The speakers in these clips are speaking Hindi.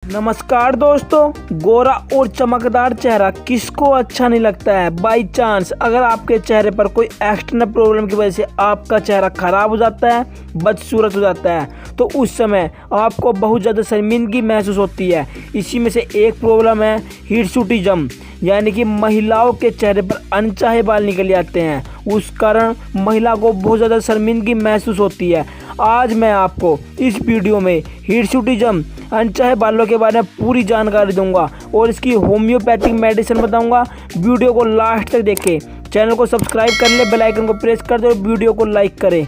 नमस्कार दोस्तों, गोरा और चमकदार चेहरा किसको अच्छा नहीं लगता है। बाई चांस अगर आपके चेहरे पर कोई एक्सटर्नल प्रॉब्लम की वजह से आपका चेहरा खराब हो जाता है, बदसूरत हो जाता है, तो उस समय आपको बहुत ज़्यादा शर्मिंदगी महसूस होती है। इसी में से एक प्रॉब्लम है हिरसुटिज्म, यानी कि महिलाओं के चेहरे पर अनचाहे बाल निकल जाते हैं। उस कारण महिला को बहुत ज़्यादा शर्मिंदगी महसूस होती है। आज मैं आपको इस वीडियो में हिरसुटिज्म अनचाहे बालों के बारे में पूरी जानकारी दूंगा और इसकी होम्योपैथिक मेडिसिन बताऊंगा। वीडियो को लास्ट तक देखें, चैनल को सब्सक्राइब कर ले, बेल आइकन को प्रेस कर दे और वीडियो को लाइक करें।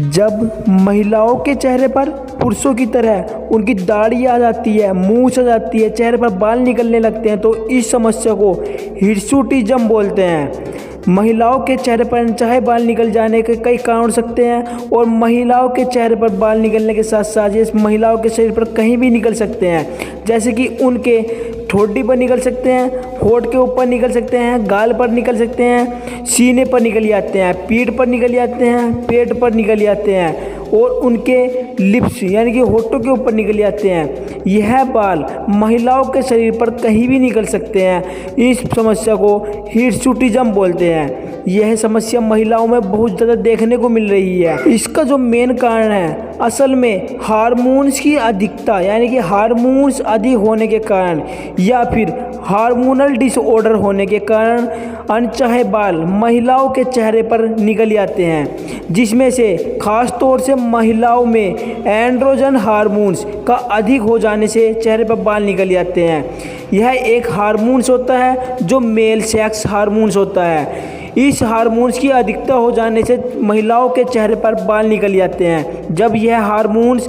जब महिलाओं के चेहरे पर पुरुषों की तरह उनकी दाढ़ी आ जाती है, मूंछ आ जाती है, चेहरे पर बाल निकलने लगते हैं, तो इस समस्या को हिरसुटिज्म बोलते हैं। महिलाओं के चेहरे पर अनचाहे बाल निकल जाने के कई कारण हो सकते हैं और महिलाओं के चेहरे पर बाल निकलने के साथ साथ ये महिलाओं के शरीर पर कहीं भी निकल सकते हैं, जैसे कि उनके ठोड़ी पर निकल सकते हैं, होठ के ऊपर निकल सकते हैं, गाल पर निकल सकते हैं, सीने पर निकल जाते हैं, पीठ पर निकल जाते हैं, पेट पर निकल जाते हैं और उनके लिप्स यानी कि होठों के ऊपर निकल जाते हैं। यह बाल महिलाओं के शरीर पर कहीं भी निकल सकते हैं। इस समस्या को हिरसुटिज्म बोलते हैं। यह समस्या महिलाओं में बहुत ज़्यादा देखने को मिल रही है। इसका जो मेन कारण है असल में हार्मोन्स की अधिकता, यानी कि हार्मोन्स अधिक होने के कारण या फिर हार्मोनल डिसऑर्डर होने के कारण अनचाहे बाल महिलाओं के चेहरे पर निकल जाते हैं, जिसमें से खास तौर से महिलाओं में एंड्रोजन हार्मोन्स का अधिक हो जाने से चेहरे पर बाल निकल जाते हैं। यह एक हार्मोन्स होता है जो मेल सेक्स हार्मोन्स होता है। इस हार्मोन्स की अधिकता हो जाने से महिलाओं के चेहरे पर बाल निकल जाते हैं। जब यह हार्मोन्स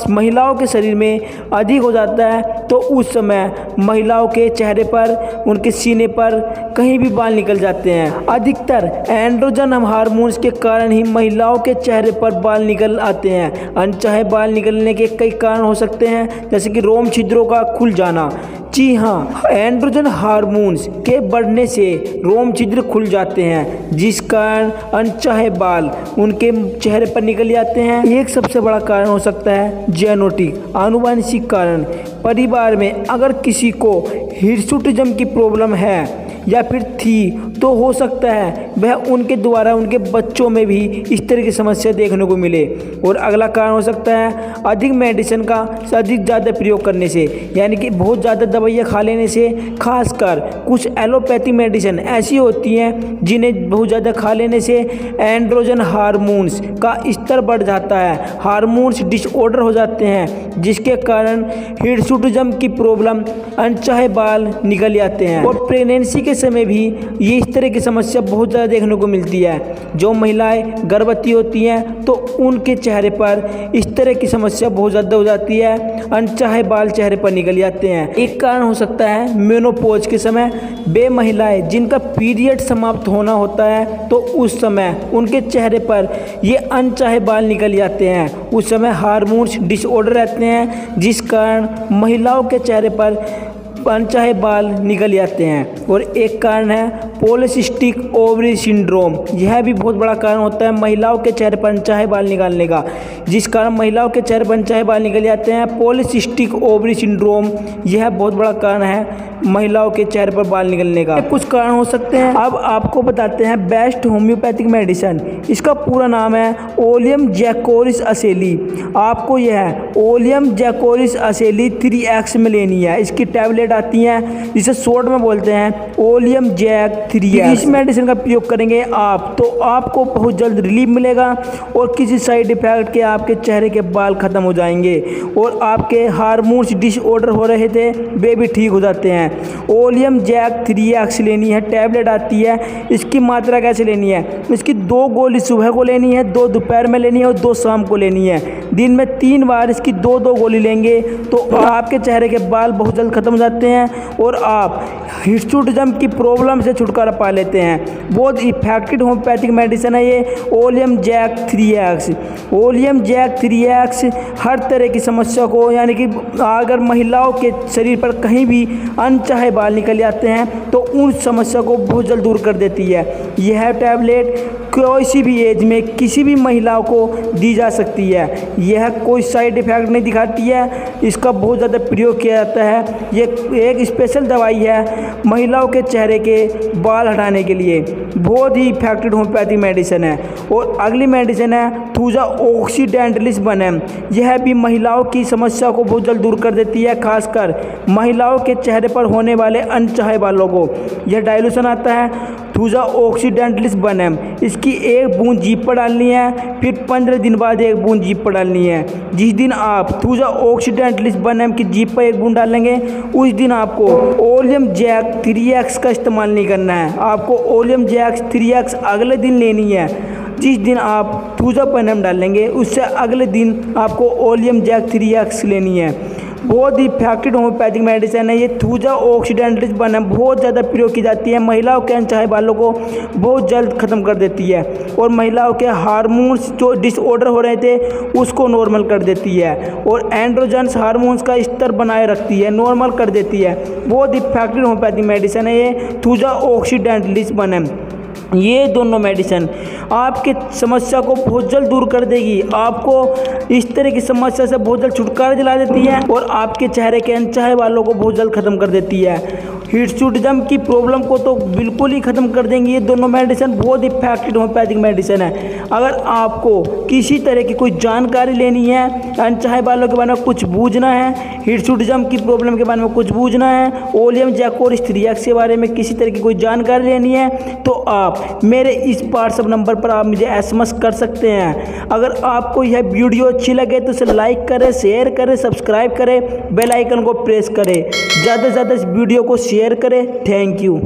महिलाओं के शरीर में अधिक हो जाता है तो उस समय महिलाओं के चेहरे पर, उनके सीने पर कहीं भी बाल निकल जाते हैं। अधिकतर एंड्रोजन हार्मोन्स के कारण ही महिलाओं के चेहरे पर बाल निकल आते हैं। अनचाहे बाल निकलने के कई कारण हो सकते हैं, जैसे कि रोम छिद्रों का खुल जाना। जी हाँ, एंड्रोजन हार्मोन्स के बढ़ने से रोम छिद्र खुल जाते हैं, जिस कारण अनचाहे बाल उनके चेहरे पर निकल जाते हैं। एक सबसे बड़ा कारण हो सकता है जेनेटिक, आनुवंशिक कारण। परिवार में अगर किसी को हिरसुटिज्म की प्रॉब्लम है या फिर थी तो हो सकता है वह उनके द्वारा उनके बच्चों में भी इस तरह की समस्या देखने को मिले। और अगला कारण हो सकता है अधिक मेडिसिन का अधिक ज़्यादा प्रयोग करने से, यानी कि बहुत ज़्यादा दवाइयाँ खा लेने से। खासकर कुछ एलोपैथी मेडिसिन ऐसी होती हैं जिन्हें बहुत ज़्यादा खा लेने से एंड्रोजन हार्मोन्स का स्तर बढ़ जाता है, हार्मोन्स डिसऑर्डर हो जाते हैं, जिसके कारण हिरसुटिज्म की प्रॉब्लम अनचाहे बाल निकल जाते हैं। और प्रेगनेंसी के समय भी ये इस तरह की समस्या बहुत ज़्यादा देखने को मिलती है। जो महिलाएं गर्भवती होती हैं तो उनके चेहरे पर इस तरह की समस्या बहुत ज़्यादा हो जाती है, अनचाहे बाल चेहरे पर निकल जाते हैं। एक कारण हो सकता है मेनोपॉज के समय वे महिलाएं जिनका पीरियड समाप्त होना होता है तो उस समय उनके चेहरे पर ये अनचाहे बाल निकल जाते हैं। उस समय हार्मोन्स डिसऑर्डर रहते हैं, जिस कारण महिलाओं के चेहरे पर अनचाहे बाल निकल जाते हैं। और एक कारण है पॉलीसिस्टिक ओवरी सिंड्रोम। यह भी बहुत बड़ा कारण होता है महिलाओं के चेहरे पर अनचाहे बाल निकालने का, जिस कारण महिलाओं के चेहरे पर अनचाहे बाल निकल जाते हैं। पॉलीसिस्टिक ओवरी सिंड्रोम यह बहुत बड़ा कारण है महिलाओं के चेहरे पर बाल निकलने का। कुछ कारण हो सकते हैं। अब आपको बताते हैं बेस्ट होम्योपैथिक मेडिसिन। इसका पूरा नाम है ओलियम जैकोरिस असेली। आपको यह ओलियम जैकोरिस असेली 3x में लेनी है। इसकी टैबलेट आती हैं जिसे शॉर्ट में बोलते हैं ओलियम जैक 3x। इस मेडिसिन का प्रयोग करेंगे आप तो आपको बहुत जल्द रिलीफ मिलेगा और किसी साइड इफेक्ट के आपके चेहरे के बाल खत्म हो जाएंगे और आपके हार्मोन्स डिसऑर्डर हो रहे थे वे भी ठीक हो जाते हैं। ओलियम जैक 3x लेनी है, टैबलेट आती है। इसकी मात्रा कैसे लेनी है? इसकी 2 गोली सुबह को लेनी है, 2 दोपहर में लेनी है और 2 शाम को लेनी है। दिन में 3 बार इसकी 2-2 गोली लेंगे तो आपके चेहरे के बाल बहुत जल्द खत्म हो जाते लेते हैं और आप हिस्टुटिज्म की प्रॉब्लम से छुटकारा पा लेते हैं। बहुत इफेक्टिव होम्योपैथिक मेडिसिन है ये ओलियम जैक 3x। ओलियम जैक 3x हर तरह की समस्या को, यानी कि अगर महिलाओं के शरीर पर कहीं भी अनचाहे बाल निकल जाते हैं तो उन समस्या को बहुत जल्द दूर कर देती है। यह टैबलेट किसी भी एज में किसी भी महिलाओं को दी जा सकती है। यह कोई साइड इफ़ेक्ट नहीं दिखाती है, इसका बहुत ज़्यादा प्रयोग किया जाता है। ये एक स्पेशल दवाई है महिलाओं के चेहरे के बाल हटाने के लिए, बहुत ही इफेक्टिव होम्योपैथिक मेडिसिन है। और अगली मेडिसिन है थूजा ऑक्सीडेंटलिस बनम। यह भी महिलाओं की समस्या को बहुत जल्द दूर कर देती है, खासकर महिलाओं के चेहरे पर होने वाले अनचाहे बालों को। यह डाइल्यूशन आता है थूजा ऑक्सीडेंटलिस बनम। इसकी एक बूंद जीभ पर डालनी है, फिर 15 दिन बाद एक बूंद जीभ पर डालनी है। जिस दिन आप थूजा ऑक्सीडेंटलिस बनम की जीभ पर एक बूंद डालेंगे उस दिन आपको ओलियम जैक 3x का इस्तेमाल नहीं करना है। आपको ओलियम जैक 3x अगले दिन लेनी है। जिस दिन आप थूजा बनम डालेंगे उससे अगले दिन आपको ओलियम जैक 3x लेनी है। बहुत ही इफेक्टिव होम्योपैथिक मेडिसिन है ये थूजा ऑक्सीडेंटलिस बनम। बहुत ज़्यादा प्रयोग की जाती है, महिलाओं के अनचाहे बालों को बहुत जल्द ख़त्म कर देती है और महिलाओं के हार्मोन्स जो डिसऑर्डर हो रहे थे उसको नॉर्मल कर देती है और एंड्रोजन्स हार्मोन्स का स्तर बनाए रखती है, नॉर्मल कर देती है। बहुत इफेक्टिव होम्योपैथिक मेडिसिन है ये थूजा ऑक्सीडेंटलिस बनम। ये दोनों मेडिसिन आपके समस्या को बहुत जल्द दूर कर देगी, आपको इस तरह की समस्या से बहुत जल्द छुटकारा दिला देती है और आपके चेहरे के अनचाहे बालों को बहुत जल्द ख़त्म कर देती है। हिस्टुटिज्म की प्रॉब्लम को तो बिल्कुल ही ख़त्म कर देंगी ये दोनों मेडिसिन। बहुत इफेक्टिव होम्योपैथिक मेडिसिन है। अगर आपको किसी तरह की कोई जानकारी लेनी है, अनचाहे बालों के बारे में कुछ बूझना है, हिस्टुटिज्म की प्रॉब्लम के बारे में कुछ बूझना है, ओलियम जैकोरिस 3x के बारे में किसी तरह की कोई जानकारी लेनी है, तो आप मेरे इस व्हाट्सएप नंबर पर आप मुझे SMS कर सकते हैं। अगर आपको यह वीडियो अच्छी लगे तो इसे लाइक करें, शेयर करें, सब्सक्राइब करें, बेल आइकन को प्रेस करें, ज़्यादा से ज़्यादा इस वीडियो को शेयर करें। Thank you.